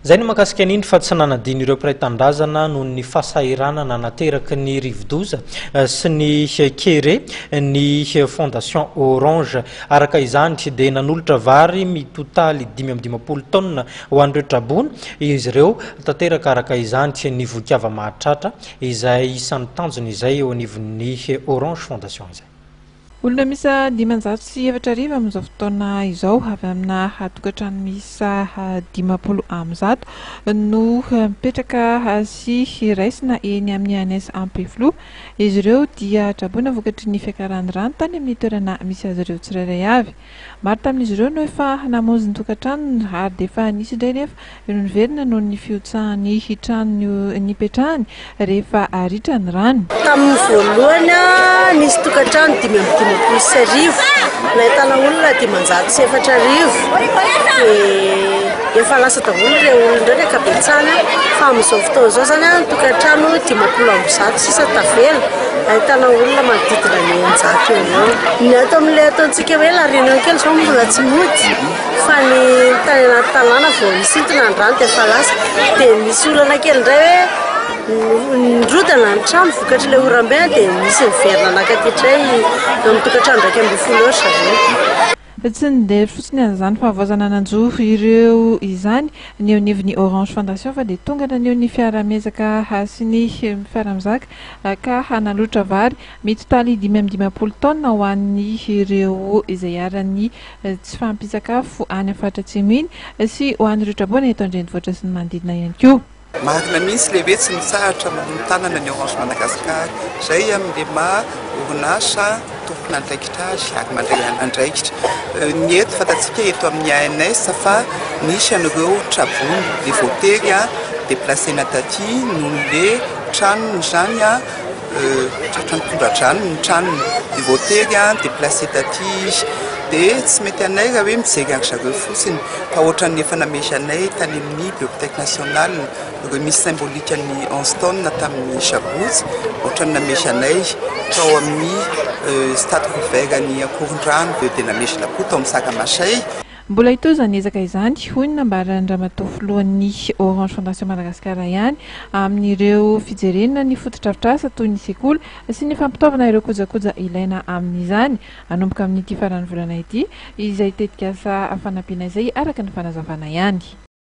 Zay no makasika an'iny fa tsy nanadiny ireo mpiray-tandrazana noho ny fahasahiranana nateraky ny rivodoza sy ny kere ny fondation Orange. Araka izany dia nanolotra vary mitotaly 520 tonnes ho an'ireo trabony izy ireo tanteraka. Araka izany ny volikava mahatratra izay isan'ny tanjony izay eo anivon'ny Orange Fondation izay. Olona misa 570 amin'izao fotoana izao avy amina tokantrano misa 50 amin'zato no mipetraka sy raisina eny amin'ny ANS Ampeflo. Izy ireo dia trabona vokatry ny fiakaran'ny rano tany amin'ny toerana misy azy ireo tsirairay avy. Maro tamin'izy ireo no efa namonjy ny tokantrano ary dia efa nisy indray nefa inoverina noho ny fiotsahan'ny trano nipetrahany rehefa ritra ny rano. Tamin'ny voalohany nisy tokantrano 520 nahitana olona 504 efa lasa daholo ireo olona ireo ankabetsahana fa amin'izao fotoana izao zany tokantrano 50 sisa tavela ahitana olona manodidina ny 100 eo. Ny ato amin'ilay ataontsika hoe larenana kely izao mbola tsy mody fa ny tany anaty talàna vao misintona ny rano dia efa lasa dia misy olana kely indray hoe nrodana ny trano vokatry ilay oram-bena dia misy miverina nakatitray amin'ny tokantrano 12 tsy ndery fotsiny an'izany fahavozana nanjohy ireo izany ny anivon'ny Orange Fondation fa dia tonga naneo ny fiara-miezaka sy ny fiara-mizaka ka nalotra vary mitotaly 520 tonnes ho an'ny ireo izay arany tsy fampisakafo any Afatra Atsimo iny sy ho an'ireo trabona eto an-drenivohitra sy ny manodidina ihany koa. Marina misy lehibe tsy misahatra amin'ny tanana ny Orange Madagasikara izay amin'ilay maha orinasa tompona andraikitra azy ary mandray andraikitra. Ny eto fantatsika eto amin'ny ANS fa nisy an'ireo trabony le voatery déplacena taty noho le tranony zany trano tondradrano ny tranony le voatery déplacé taty izy dia tsy mety anay raha hoe mijery ary zareo fotsiny fa ohatran'ny efa namesy anay tany amin'ny bibliothèque nationale ireo misy symbolika ny 11 tonnes tamin'ny sabotsy ohatran'ny namesy anay tao amin'ny stade couvert ny Ankorondrano dia namesy lakoa tao amin'ny Sakamasay. Mbola itozany ezaka izany hoy ny nambarany ramatoa filohan'ny Orange Fondation Madagasikara ihany amin'ireo fijerena ny fotodrafitrasa toy ny sekoly sy ny fampitaovana ireo kojakoja ilaina amin'izany anomboka amin'ity farany volana ity izay tetikasa fanampiana izay araka ny fanazavana ihany.